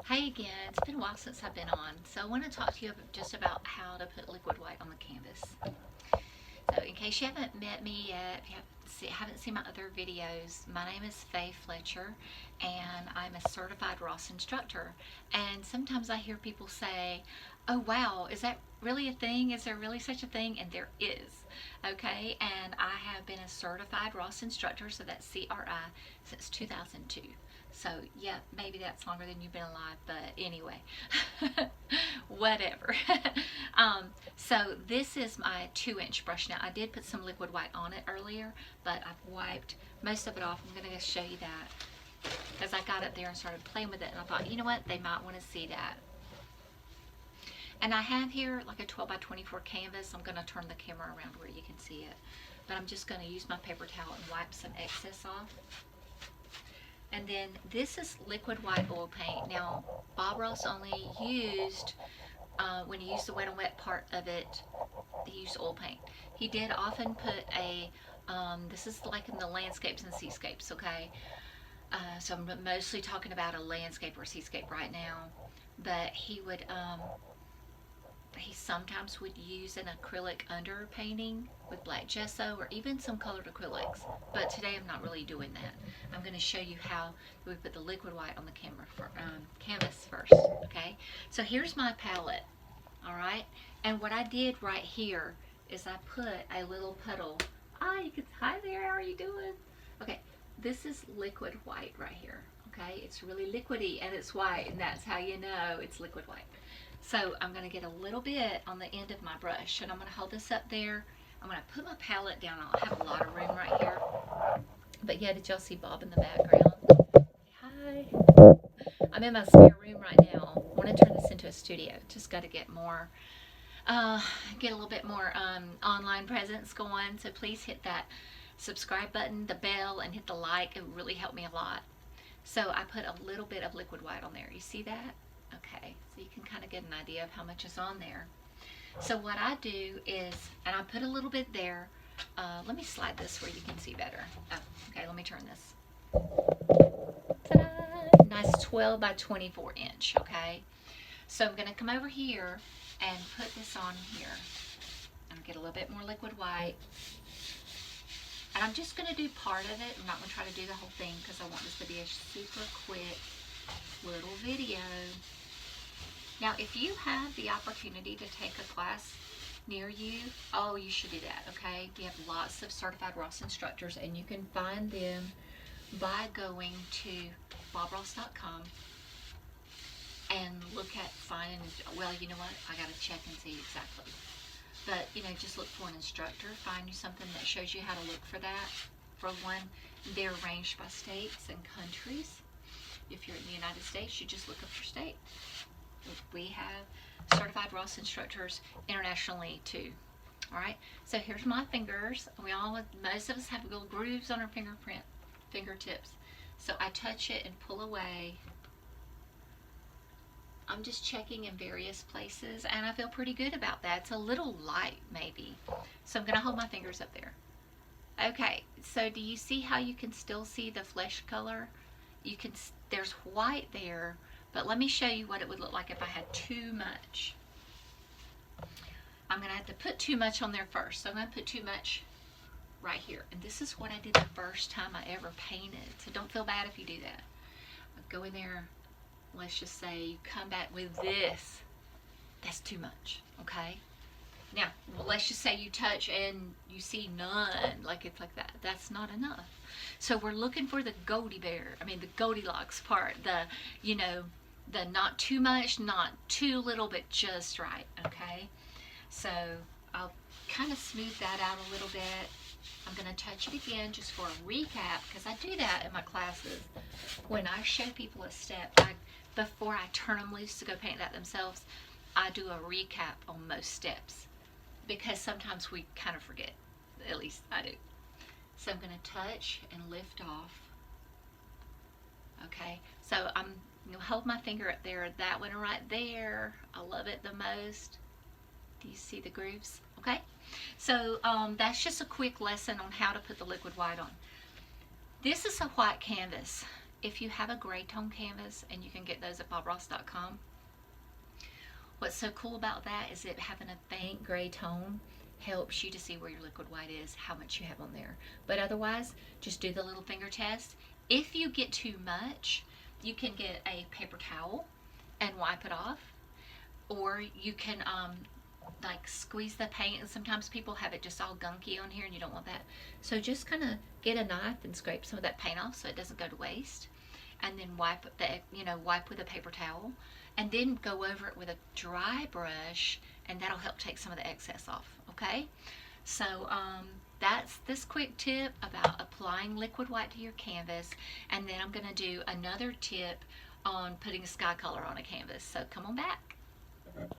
Hi again. It's been a while since I've been on, so I want to talk to you just about how to put liquid white on the canvas. So in case you haven't met me yet, if you haven't seen my other videos, my name is Faye Fletcher and I'm a certified Ross instructor. And sometimes I hear people say, oh wow, is that really a thing? Is there really such a thing? And there is. Okay, and I have been a certified Ross instructor, so that's CRI, since 2002. So yeah, maybe that's longer than you've been alive, but anyway, whatever. So this is my 2-inch brush. Now I did put some liquid white on it earlier, but I've wiped most of it off. I'm going to show you that because I got it there and started playing with it, and I thought, you know what, they might want to see that. And I have here like a 12 by 24 canvas. I'm going to turn the camera around where you can see it, but I'm just going to use my paper towel and wipe some excess off. And then this is liquid white oil paint. Now, Bob Ross only used, when he used the wet on wet part of it, he used oil paint. He did often put a, this is like in the landscapes and seascapes, okay? So I'm mostly talking about a landscape or seascape right now. But he would, he sometimes would use an acrylic underpainting with black gesso or even some colored acrylics. But today I'm not really doing that. I'm going to show you how we put the liquid white on the canvas first. Okay, so here's my palette. All right, and what I did right here is I put a little puddle. You can, hi there, how are you doing? Okay, this is liquid white right here. Okay, it's really liquidy and it's white, and that's how you know it's liquid white. So I'm going to get a little bit on the end of my brush, and I'm going to hold this up there. I'm going to put my palette down. I'll have a lot of room right here. But yeah, did y'all see Bob in the background? Hi. I'm in my spare room right now. I want to turn this into a studio. Just got to get more, get a little bit more online presence going. So please hit that subscribe button, the bell, and hit the like. It would really help me a lot. So I put a little bit of liquid white on there. You see that? Okay, so you can kind of get an idea of how much is on there. So what I do is, and I put a little bit there. Let me slide this where you can see better. Oh, okay, let me turn this. Ta-da! Nice 12 by 24 inch, okay? So I'm going to come over here and put this on here. I'm going to get a little bit more liquid white. And I'm just going to do part of it. I'm not going to try to do the whole thing because I want this to be a super quick little video. Now, if you have the opportunity to take a class near you, oh, you should do that, okay? We have lots of certified Ross instructors, and you can find them by going to bobross.com and look at finding, well, you know what? I got to check and see exactly. But, you know, just look for an instructor. Find you something that shows you how to look for that. For one, they're arranged by states and countries. If you're in the United States, you just look up your state. We have certified Ross instructors internationally too. All right, so here's my fingers. Most of us have little grooves on our fingertips. So I touch it and pull away. I'm just checking in various places, and I feel pretty good about that. It's a little light, maybe. So I'm going to hold my fingers up there. Okay, so do you see how you can still see the flesh color? You can. There's white there. But let me show you what it would look like if I had too much. I'm going to have to put too much on there first. So I'm going to put too much right here. And this is what I did the first time I ever painted. So don't feel bad if you do that. Go in there. Let's just say you come back with this. That's too much. Okay? Now, let's just say you touch and you see none. Like it's like that. That's not enough. So we're looking for the the Goldilocks part. The, you know, the not too much, not too little, but just right, okay? So I'll kind of smooth that out a little bit. I'm going to touch it again just for a recap, because I do that in my classes. When I show people a step, before I turn them loose to go paint that themselves, I do a recap on most steps, because sometimes we kind of forget, at least I do. So I'm going to touch and lift off. Okay, so I'm going to hold my finger up there, that one right there. I love it the most. Do you see the grooves? Okay, so that's just a quick lesson on how to put the liquid white on. This is a white canvas. if you have a gray tone canvas, and you can get those at bobross.com, what's so cool about that is that having a faint gray tone helps you to see where your liquid white is, how much you have on there. But otherwise, just do the little finger test. If you get too much, you can get a paper towel and wipe it off, or you can like squeeze the paint, and sometimes people have it just all gunky on here and you don't want that. So just kind of get a knife and scrape some of that paint off so it doesn't go to waste, and then wipe with a paper towel, and then go over it with a dry brush, and that'll help take some of the excess off. Okay, so that's this quick tip about applying liquid white to your canvas, and then I'm going to do another tip on putting a sky color on a canvas. So come on back.